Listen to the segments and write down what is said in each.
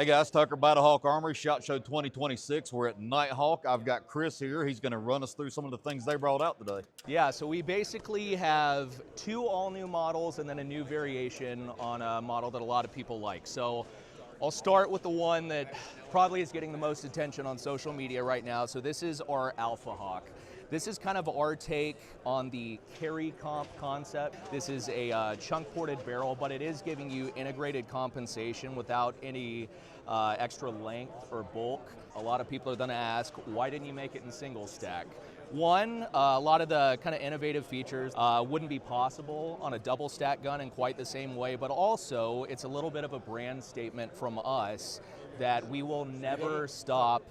Hey guys, Tucker Battlehawk Armory, SHOT Show 2026. We're at Nighthawk. I've got Chris here. He's going to run us through some of the things they brought out today. Yeah, so we basically have two all-new models and then a new variation on a model that a lot of people like. So I'll start with the one that probably is getting the most attention on social media right now. So this is our Alpha Hawk. This is kind of our take on the carry comp concept. This is a chunk-ported barrel, but it is giving you integrated compensation without any extra length or bulk. A lot of people are gonna ask, why didn't you make it in single stack? One, a lot of the kind of innovative features wouldn't be possible on a double stack gun in quite the same way, but also it's a little bit of a brand statement from us that we will never stop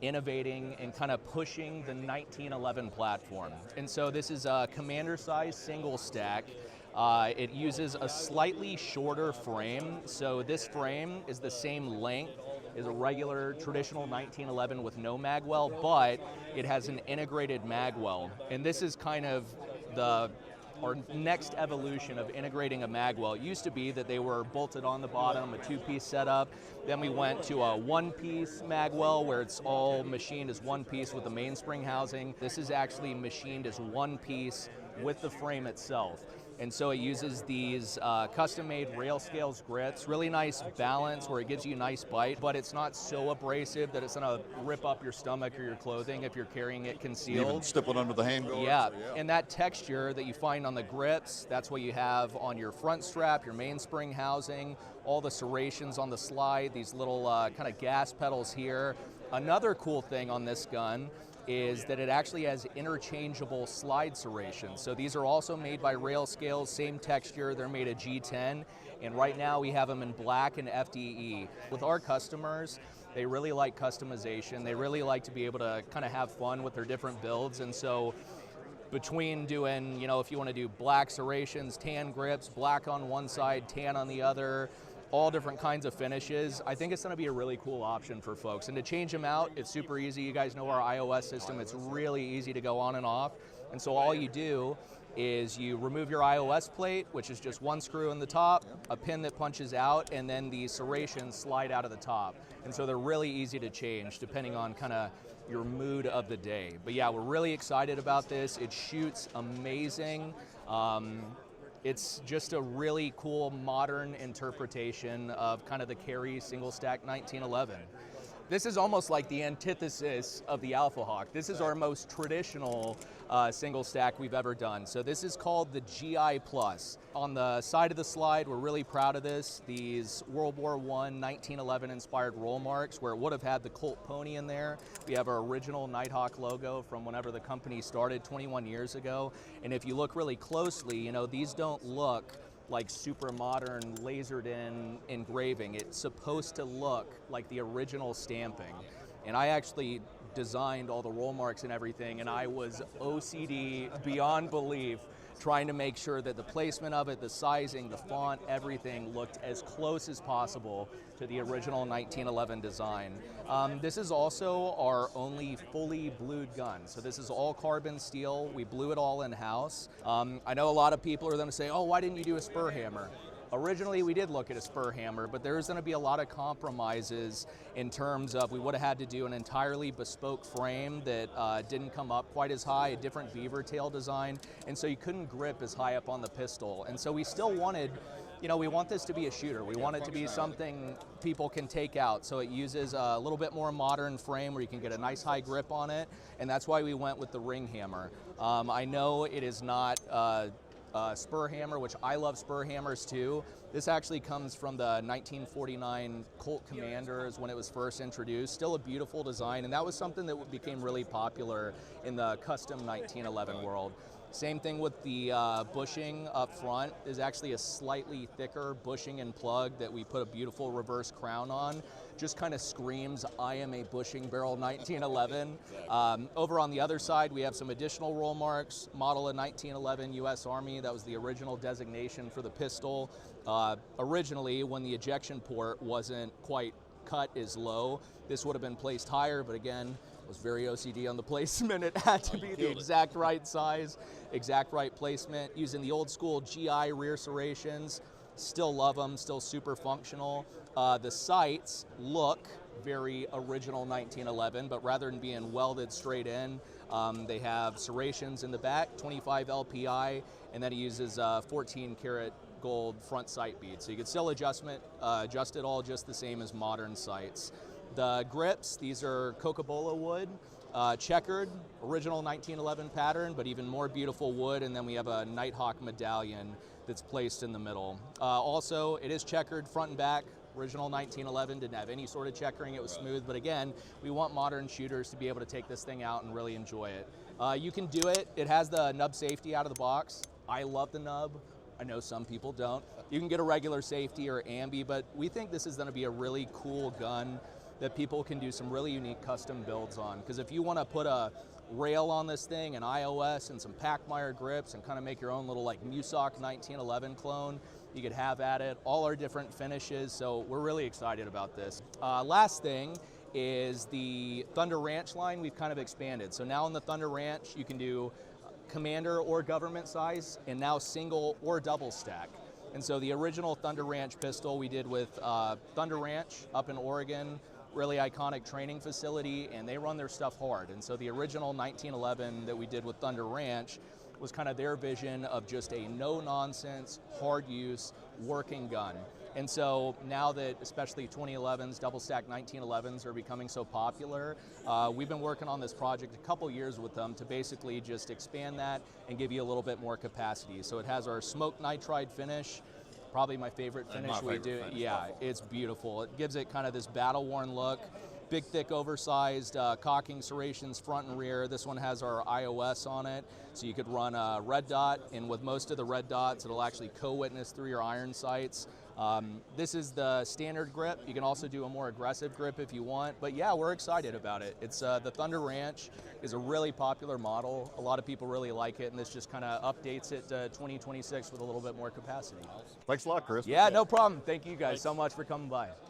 innovating and kind of pushing the 1911 platform. And so this is a commander size single stack. It uses a slightly shorter frame. So this frame is the same length as a regular traditional 1911 with no magwell, but it has an integrated magwell. And this is kind of our next evolution of integrating a magwell. It used to be that they were bolted on the bottom, a two-piece setup. Then we went to a one-piece magwell where it's all machined as one piece with the mainspring housing. This is actually machined as one piece with the frame itself. And so it uses these custom-made rail scales grits, really nice balance where it gives you a nice bite, but it's not so abrasive that it's gonna rip up your stomach or your clothing if you're carrying it concealed. Even stipple it under the handguard. Yeah, and that texture that you find on the grips, that's what you have on your front strap, your mainspring housing, all the serrations on the slide, these little kind of gas pedals here. Another cool thing on this gun is that it actually has interchangeable slide serrations. So these are also made by Rail Scales, same texture, they're made of G10, and right now we have them in black and FDE. With our customers, they really like customization, they really like to be able to kind of have fun with their different builds, and so between doing, if you want to do black serrations, tan grips, black on one side, tan on the other, all different kinds of finishes, I think it's going to be a really cool option for folks. And to change them out, it's super easy. You guys know our iOS system. It's really easy to go on and off. And so all you do is you remove your iOS plate, which is just one screw in the top, a pin that punches out, and then the serrations slide out of the top. And so they're really easy to change depending on kind of your mood of the day. But yeah, we're really excited about this. It shoots amazing. It's just a really cool modern interpretation of kind of the carry single stack 1911. This is almost like the antithesis of the Alpha Hawk. This is our most traditional single stack we've ever done. So this is called the GI Plus. On the side of the slide, we're really proud of this. These World War I 1911 inspired roll marks where it would have had the Colt pony in there. We have our original Nighthawk logo from whenever the company started 21 years ago. And if you look really closely, these don't look like super modern lasered in engraving. It's supposed to look like the original stamping. And I actually designed all the roll marks and everything, and I was OCD beyond belief trying to make sure that the placement of it, the sizing, the font, everything looked as close as possible to the original 1911 design. This is also our only fully blued gun. So this is all carbon steel. We blew it all in-house. I know a lot of people are going to say, oh, why didn't you do a spur hammer? Originally, we did look at a spur hammer, but there's going to be a lot of compromises in terms of we would have had to do an entirely bespoke frame that didn't come up quite as high, a different beaver tail design, and so you couldn't grip as high up on the pistol. And so we still wanted, we want this to be a shooter. We want it to be something people can take out. So it uses a little bit more modern frame where you can get a nice high grip on it, and that's why we went with the ring hammer. I know it is not spur hammer, which I love spur hammers too. This actually comes from the 1949 Colt Commanders when it was first introduced. Still a beautiful design, and that was something that became really popular in the custom 1911 world. Same thing with the bushing up front. Is actually a slightly thicker bushing and plug that we put a beautiful reverse crown on. Just kind of screams, I am a bushing barrel 1911. Over on the other side, we have some additional roll marks. Model of 1911 U.S. Army, that was the original designation for the pistol. Originally, when the ejection port wasn't quite cut as low, this would have been placed higher, but again, was very OCD on the placement. It had to be the exact right size, exact right placement, using the old school GI rear serrations. Still love them, still super functional. The sights look very original 1911, but rather than being welded straight in, they have serrations in the back, 25 LPI, and then it uses 14 karat gold front sight bead. So you can still adjust it all just the same as modern sights. The grips, these are Cocobolo wood, checkered, original 1911 pattern, but even more beautiful wood, and then we have a Nighthawk medallion that's placed in the middle. Also, it is checkered front and back. Original 1911 didn't have any sort of checkering, it was smooth, but again, we want modern shooters to be able to take this thing out and really enjoy it. You can do it. It has the nub safety out of the box. I love the nub. I know some people don't. You can get a regular safety or ambi, but we think this is going to be a really cool gun that people can do some really unique custom builds on. Because if you want to put a rail on this thing, an iOS, and some Pachmeyer grips, and kind of make your own little like Musoc 1911 clone, you could have at it. All our different finishes, so we're really excited about this. Last thing is the Thunder Ranch line. We've kind of expanded. So now in the Thunder Ranch, you can do commander or government size, and now single or double stack. And so the original Thunder Ranch pistol we did with Thunder Ranch up in Oregon, really iconic training facility, and they run their stuff hard. And so the original 1911 that we did with Thunder Ranch was kind of their vision of just a no-nonsense, hard-use, working gun. And so now that especially 2011s, double-stack 1911s are becoming so popular, we've been working on this project a couple years with them to basically just expand that and give you a little bit more capacity. So it has our smoked nitride finish, probably my favorite finish we do. Yeah, it's beautiful. It gives it kind of this battle-worn look. Big, thick, oversized cocking serrations front and rear. This one has our iOS on it, so you could run a red dot, and with most of the red dots, it'll actually co-witness through your iron sights. This is the standard grip. You can also do a more aggressive grip if you want, but yeah, we're excited about it. It's the Thunder Ranch is a really popular model. A lot of people really like it, and this just kind of updates it to 2026 with a little bit more capacity. Thanks a lot, Chris. Yeah, no problem. Thank you guys so much for coming by.